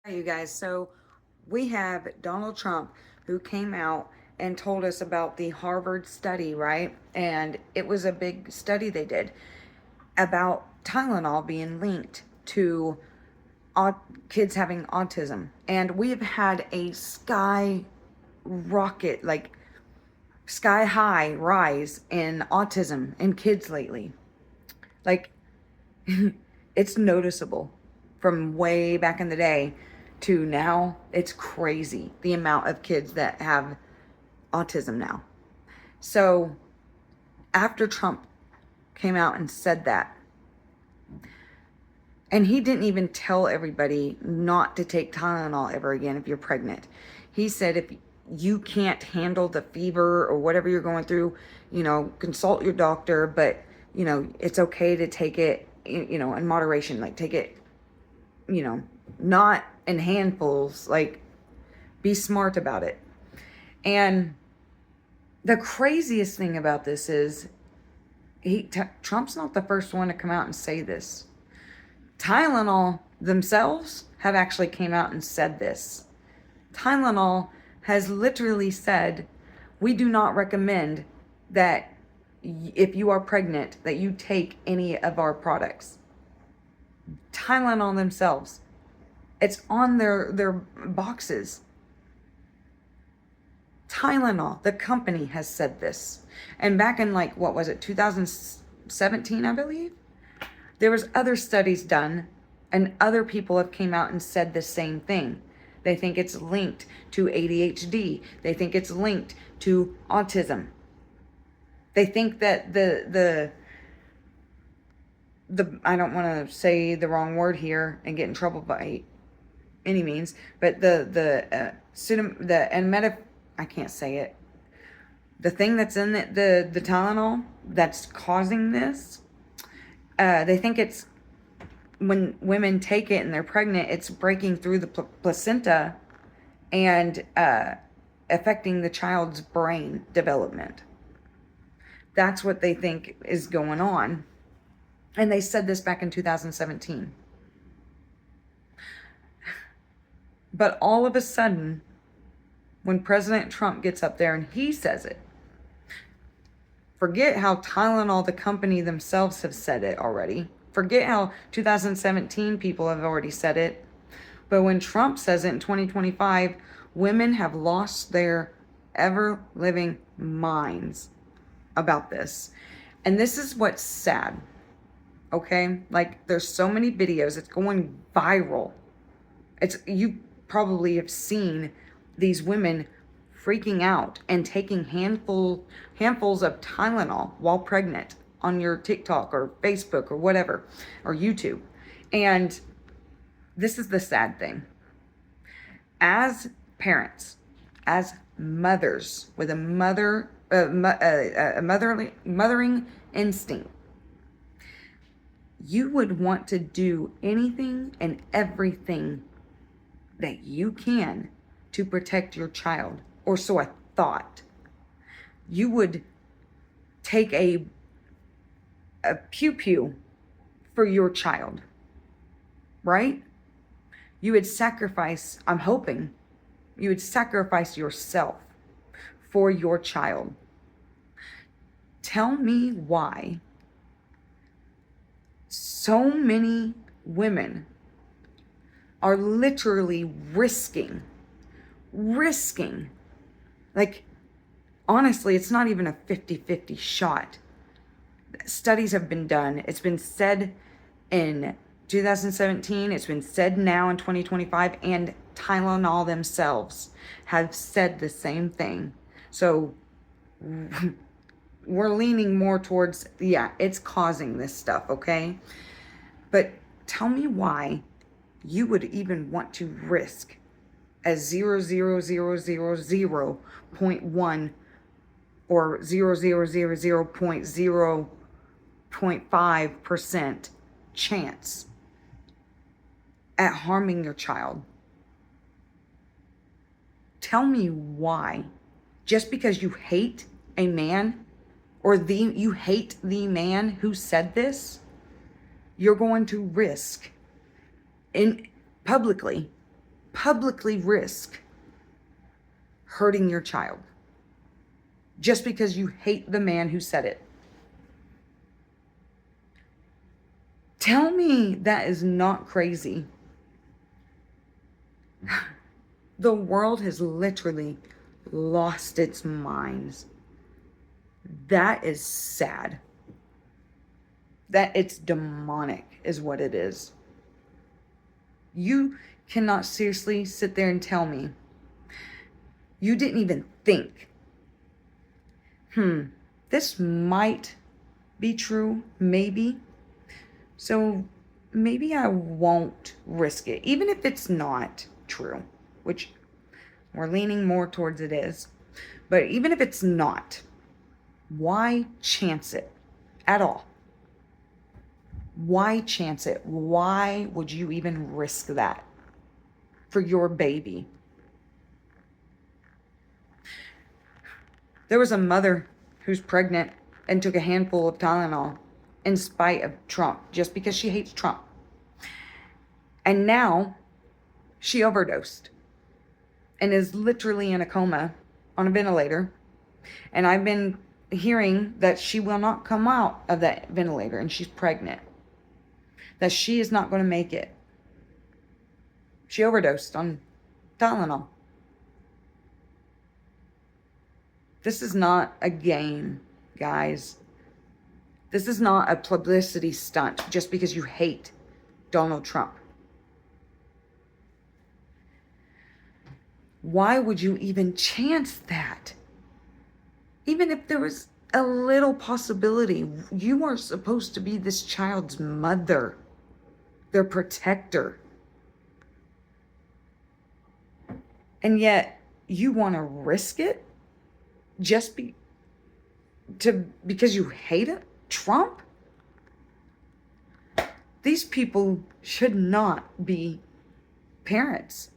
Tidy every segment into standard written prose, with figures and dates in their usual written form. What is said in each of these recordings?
You guys, so we have Donald Trump who came out and told us about the Harvard study, right? And it was a big study they did about Tylenol being linked to kids having autism. And we have had a sky high rise in autism in kids lately. Like, it's noticeable from way back in the day to now. It's crazy the amount of kids that have autism now. So after Trump came out and said that, and he didn't even tell everybody not to take Tylenol ever again if you're pregnant. He said if you can't handle the fever or whatever you're going through, consult your doctor, but it's okay to take it, in moderation. Like, take it, not in handfuls. Like, be smart about it. And the craziest thing about this is Trump's not the first one to come out and say this. Tylenol themselves have actually came out and said this. Tylenol has literally said, we do not recommend that if you are pregnant that you take any of our products. Tylenol themselves. It's on their boxes. Tylenol, the company, has said this. And back in 2017, I believe, there was other studies done and other people have came out and said the same thing. They think it's linked to ADHD. They think it's linked to autism. They think that the I don't want to say the wrong word here and get in trouble by any means, but I can't say it. The thing that's in the Tylenol that's causing this, they think it's when women take it and they're pregnant, it's breaking through the placenta and affecting the child's brain development. That's what they think is going on. And they said this back in 2017. But all of a sudden, when President Trump gets up there and he says it, forget how Tylenol, the company themselves, have said it already. Forget how 2017 people have already said it. But when Trump says it in 2025, women have lost their ever-living minds about this. And this is what's sad. Okay? Like, there's so many videos. It's going viral. You probably have seen these women freaking out and taking handfuls of Tylenol while pregnant on your TikTok or Facebook or whatever, or YouTube. And this is the sad thing. As parents, as mothers with a mothering instinct, you would want to do anything and everything that you can to protect your child, or so I thought. You would take a pew-pew for your child, right? You would sacrifice, I'm hoping, you would sacrifice yourself for your child. Tell me why so many women are literally risking, like, honestly, it's not even a 50-50 shot. Studies have been done. It's been said in 2017. It's been said now in 2025. And Tylenol themselves have said the same thing. So we're leaning more towards, it's causing this stuff, okay? But tell me why you would even want to risk a 0.000.1 or 0.5% chance at harming your child. Tell me why. Just because you hate a man, or you hate the man who said this, you're going to risk publicly publicly risk hurting your child just because you hate the man who said it? Tell me that is not crazy. The world has literally lost its minds. That is sad. That it's demonic is what it is. You cannot seriously sit there and tell me you didn't even think, this might be true, maybe. So maybe I won't risk it, even if it's not true, which we're leaning more towards it is. But even if it's not, why chance it at all? Why chance it? Why would you even risk that for your baby? There was a mother who's pregnant and took a handful of Tylenol in spite of Trump, just because she hates Trump. And now she overdosed and is literally in a coma on a ventilator. And I've been hearing that she will not come out of that ventilator, and she's pregnant. That she is not going to make it. She overdosed on Tylenol. This is not a game, guys. This is not a publicity stunt just because you hate Donald Trump. Why would you even chance that? Even if there was a little possibility, you are supposed to be this child's mother, their protector. And yet you want to risk it just because you hate it? Trump? These people should not be parents.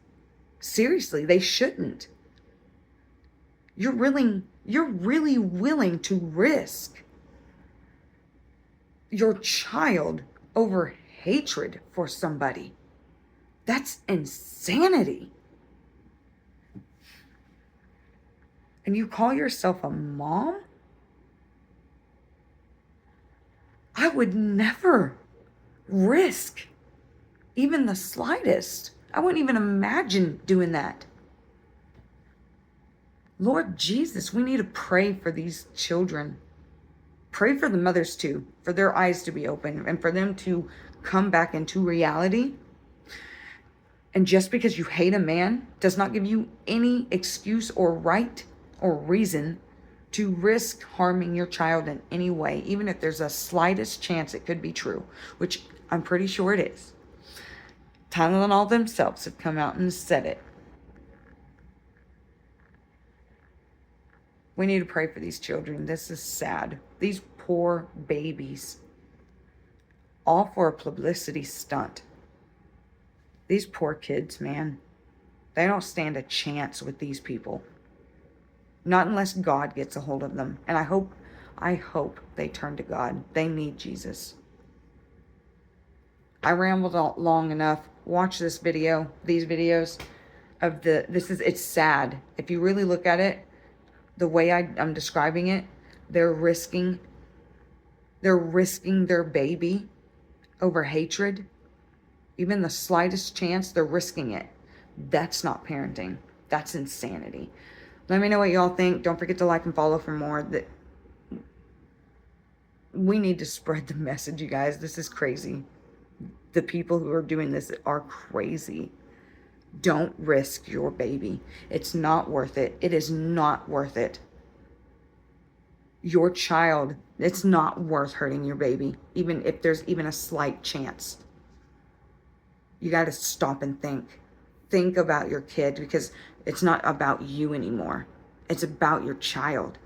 Seriously, they shouldn't. You're really willing to risk your child over hatred for somebody. That's insanity. And you call yourself a mom? I would never risk even the slightest. I wouldn't even imagine doing that. Lord Jesus, we need to pray for these children. Pray for the mothers too, for their eyes to be open and for them to come back into reality. And just because you hate a man does not give you any excuse or right or reason to risk harming your child in any way, even if there's a slightest chance it could be true, which I'm pretty sure it is. Tylenol themselves have come out and said it. We need to pray for these children. This is sad. These poor babies. All for a publicity stunt. These poor kids, man. They don't stand a chance with these people. Not unless God gets a hold of them. And I hope they turn to God. They need Jesus. I rambled long enough. Watch this video, these videos of it's sad. If you really look at it, the way I'm describing it, they're risking their baby over hatred. Even the slightest chance, they're risking it. That's not parenting. That's insanity. Let me know what y'all think. Don't forget to like and follow for more. We need to spread the message, you guys. This is crazy. The people who are doing this are crazy. Don't risk your baby. It's not worth it. It is not worth it. Your child, it's not worth hurting your baby, even if there's even a slight chance. You got to stop and think. Think about your kid, because it's not about you anymore. It's about your child.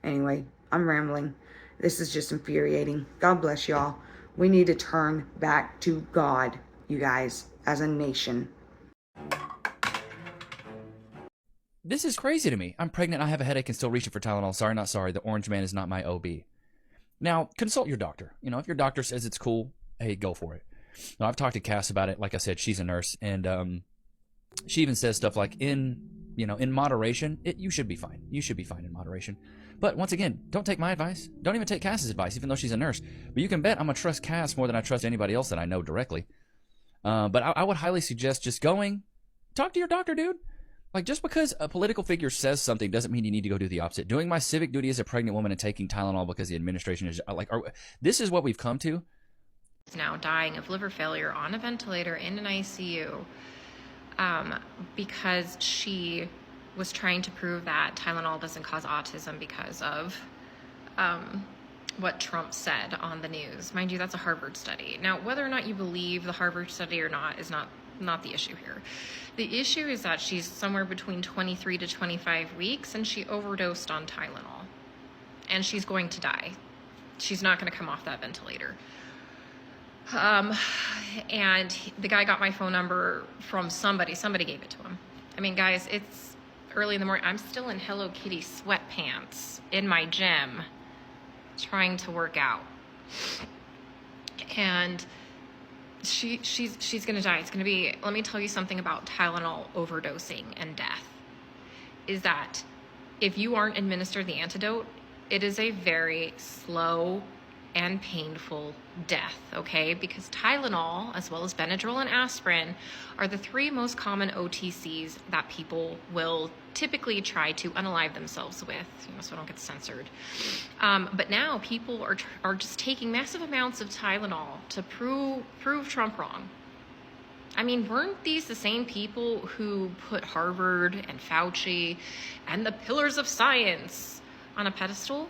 Anyway, I'm rambling. This is just infuriating. God bless y'all. We need to turn back to God, you guys, as a nation. This is crazy to me. I'm pregnant, I have a headache, and still reaching for Tylenol. Sorry, not sorry. The orange man is not my OB. Now, consult your doctor. If your doctor says it's cool, hey, go for it. Now, I've talked to Cass about it. Like I said, she's a nurse, and She even says stuff like, in moderation, you should be fine. You should be fine in moderation. But once again, don't take my advice. Don't even take Cass's advice, even though she's a nurse. But you can bet I'm going to trust Cass more than I trust anybody else that I know directly. But I would highly suggest just talk to your doctor, dude. Like, just because a political figure says something doesn't mean you need to go do the opposite. Doing my civic duty as a pregnant woman and taking Tylenol because the administration is like, this is what we've come to. Now dying of liver failure on a ventilator in an ICU because she was trying to prove that Tylenol doesn't cause autism because of what Trump said on the news. Mind you, that's a Harvard study. Now, whether or not you believe the Harvard study or not is not the issue here. The issue is that she's somewhere between 23 to 25 weeks and she overdosed on Tylenol. And she's going to die. She's not going to come off that ventilator. And the guy got my phone number from somebody. Somebody gave it to him. I mean, guys, it's early in the morning. I'm still in Hello Kitty sweatpants in my gym trying to work out. And she's going to die. It's going to be, let me tell you something about Tylenol overdosing and death, is that if you aren't administered the antidote, it is a very slow and painful death, okay? Because Tylenol, as well as Benadryl and aspirin, are the 3 most common OTCs that people will typically try to unalive themselves with, so they don't get censored. But now people are just taking massive amounts of Tylenol to prove Trump wrong. I mean, weren't these the same people who put Harvard and Fauci and the pillars of science on a pedestal?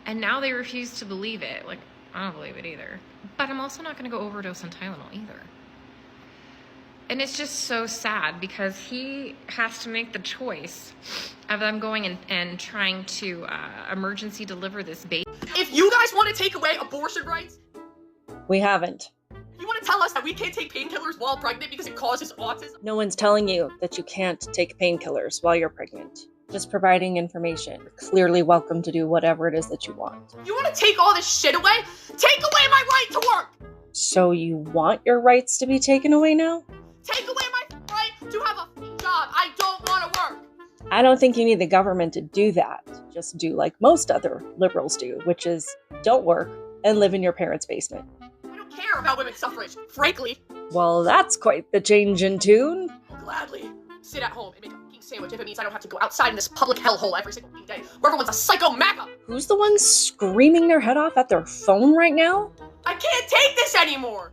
And now they refuse to believe it. Like, I don't believe it either. But I'm also not going to go overdose on Tylenol either. And it's just so sad because he has to make the choice of them going and trying to emergency deliver this baby. If you guys want to take away abortion rights, We haven't. you want to tell us that we can't take painkillers while pregnant because it causes autism? No one's telling you that you can't take painkillers while you're pregnant. Just providing information. You're clearly welcome to do whatever it is that you want. You want to take all this shit away? Take away my right to work! So you want your rights to be taken away now? Take away my right to have a job! I don't want to work! I don't think you need the government to do that. Just do like most other liberals do, which is don't work and live in your parents' basement. I don't care about women's suffrage, frankly. Well, that's quite the change in tune. I'll gladly sit at home and make a fucking sandwich if it means I don't have to go outside in this public hellhole every single fucking day where everyone's a psycho MAGA! Who's the one screaming their head off at their phone right now? I can't take this anymore!